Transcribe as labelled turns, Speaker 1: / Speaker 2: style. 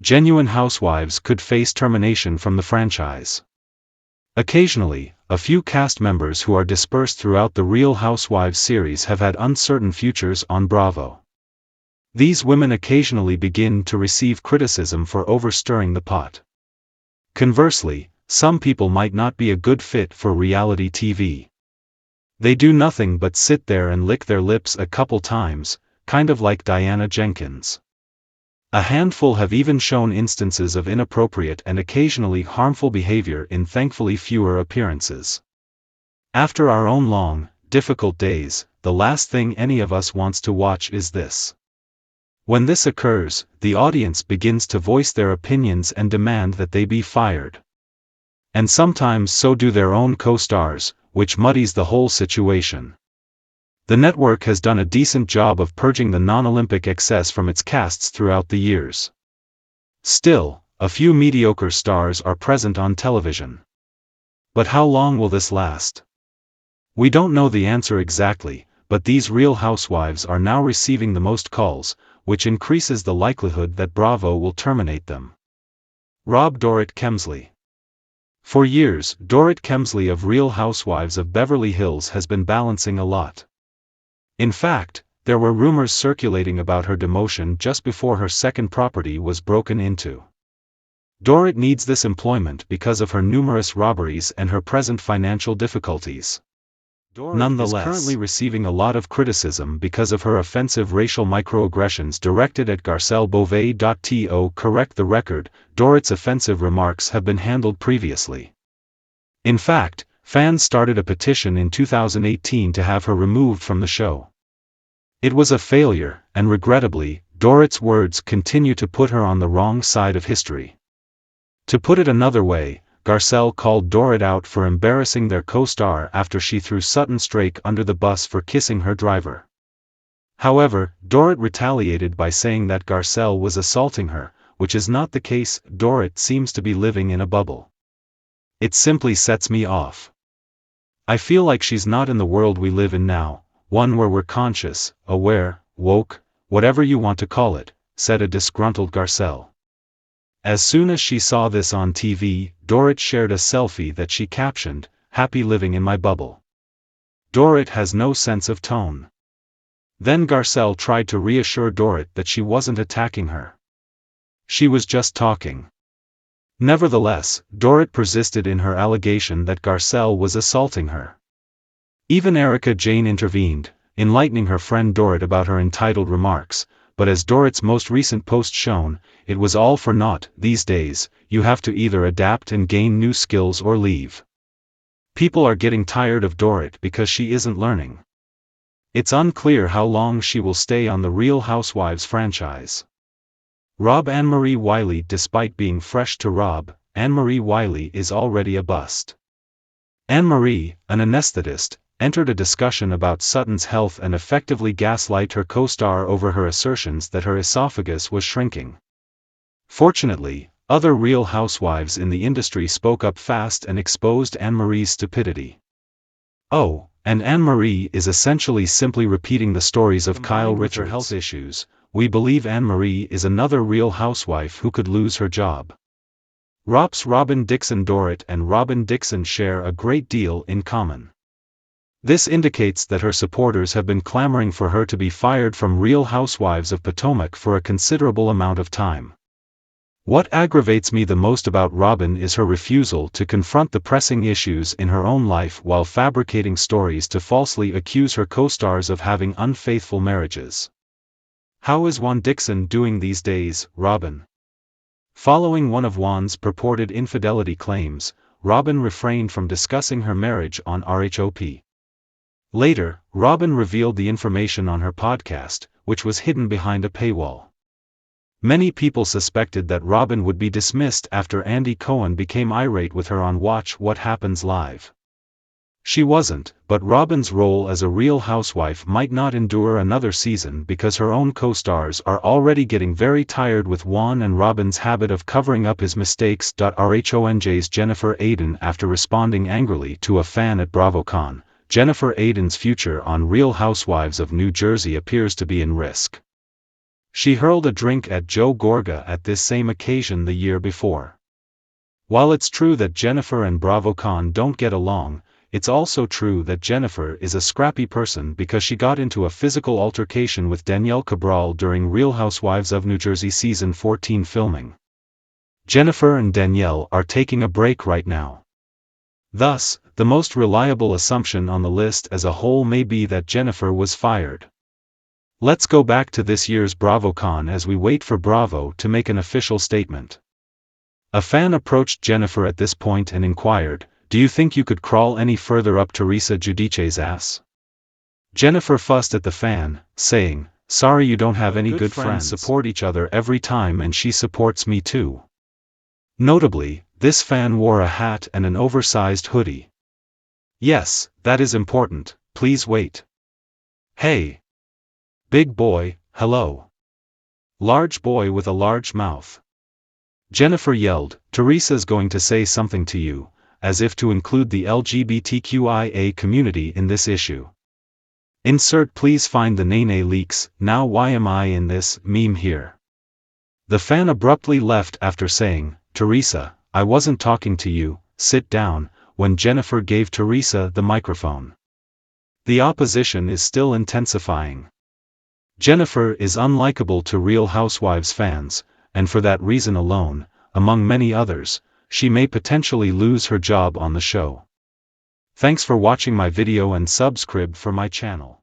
Speaker 1: genuine housewives could face termination from the franchise. Occasionally, a few cast members who are dispersed throughout the Real Housewives series have had uncertain futures on Bravo. These women occasionally begin to receive criticism for overstirring the pot. Conversely, some people might not be a good fit for reality TV. They do nothing but sit there and lick their lips a couple times, kind of like Diana Jenkins. A handful have even shown instances of inappropriate and occasionally harmful behavior in thankfully fewer appearances. After our own long, difficult days, the last thing any of us wants to watch is this. When this occurs, the audience begins to voice their opinions and demand that they be fired. And sometimes so do their own co-stars, which muddies the whole situation. The network has done a decent job of purging the non-Olympic excess from its casts throughout the years. Still, a few mediocre stars are present on television. But how long will this last? We don't know the answer exactly, but these Real Housewives are now receiving the most calls, which increases the likelihood that Bravo will terminate them. Rob Dorrit Kemsley. For years, Dorrit Kemsley of Real Housewives of Beverly Hills has been balancing a lot. In fact, there were rumors circulating about her demotion just before her second property was broken into. Dorrit needs this employment because of her numerous robberies and her present financial difficulties. Dorrit nonetheless is currently receiving a lot of criticism because of her offensive racial microaggressions directed at Garcelle Beauvais. To correct the record, Dorrit's offensive remarks have been handled previously. In fact, fans started a petition in 2018 to have her removed from the show. It was a failure, and regrettably, Dorrit's words continue to put her on the wrong side of history. To put it another way, Garcelle called Dorrit out for embarrassing their co-star after she threw Sutton Strake under the bus for kissing her driver. However, Dorrit retaliated by saying that Garcelle was assaulting her, which is not the case. Dorrit seems to be living in a bubble. It simply sets me off. I feel like she's not in the world we live in now, one where we're conscious, aware, woke, whatever you want to call it, said a disgruntled Garcelle. As soon as she saw this on TV, Dorrit shared a selfie that she captioned, "Happy living in my bubble." Dorrit has no sense of tone. Then Garcelle tried to reassure Dorrit that she wasn't attacking her. She was just talking. Nevertheless, Dorrit persisted in her allegation that Garcelle was assaulting her. Even Erika Jayne intervened, enlightening her friend Dorrit about her entitled remarks, but as Dorrit's most recent post shown, it was all for naught. These days, you have to either adapt and gain new skills or leave. People are getting tired of Dorrit because she isn't learning. It's unclear how long she will stay on the Real Housewives franchise. Rob Anne-Marie Wiley. Despite being fresh to Rob, Anne-Marie Wiley is already a bust. Anne-Marie, an anesthetist, entered a discussion about Sutton's health and effectively gaslight her co-star over her assertions that her esophagus was shrinking. Fortunately, other Real Housewives in the industry spoke up fast and exposed Anne-Marie's stupidity. Oh, and Anne-Marie is essentially simply repeating the stories of Kyle Richards' health issues. We believe Anne-Marie is another Real Housewife who could lose her job. ROP's Robin Dixon. Dorrit and Robin Dixon share a great deal in common. This indicates that her supporters have been clamoring for her to be fired from Real Housewives of Potomac for a considerable amount of time. What aggravates me the most about Robin is her refusal to confront the pressing issues in her own life while fabricating stories to falsely accuse her co-stars of having unfaithful marriages. How is Juan Dixon doing these days, Robin? Following one of Juan's purported infidelity claims, Robin refrained from discussing her marriage on RHOP. Later, Robin revealed the information on her podcast, which was hidden behind a paywall. Many people suspected that Robin would be dismissed after Andy Cohen became irate with her on Watch What Happens Live. She wasn't, but Robin's role as a Real Housewife might not endure another season because her own co-stars are already getting very tired with Juan and Robin's habit of covering up his mistakes. RHONJ's Jennifer Aydin. After responding angrily to a fan at BravoCon, Jennifer Aydin's future on Real Housewives of New Jersey appears to be in risk. She hurled a drink at Joe Gorga at this same occasion the year before. While it's true that Jennifer and Bravo Khan don't get along, it's also true that Jennifer is a scrappy person because she got into a physical altercation with Danielle Cabral during Real Housewives of New Jersey Season 14 filming. Jennifer and Danielle are taking a break right now. Thus, the most reliable assumption on the list as a whole may be that Jennifer was fired. Let's go back to this year's BravoCon as we wait for Bravo to make an official statement. A fan approached Jennifer at this point and inquired, "Do you think you could crawl any further up Teresa Giudice's ass?" Jennifer fussed at the fan, saying, "Sorry, you don't have any good friends. Support each other every time and she supports me too." Notably, this fan wore a hat and an oversized hoodie. Yes, that is important, please wait. Hey! Big boy, hello. Large boy with a large mouth. Jennifer yelled, "Teresa's going to say something to you," as if to include the LGBTQIA community in this issue. Insert please find the Nene Leaks, "Now why am I in this" meme here. The fan abruptly left after saying, "Teresa, I wasn't talking to you, sit down," when Jennifer gave Teresa the microphone. The opposition is still intensifying. Jennifer is unlikable to Real Housewives fans, and for that reason alone, among many others, she may potentially lose her job on the show. Thanks for watching my video and subscribe for my channel.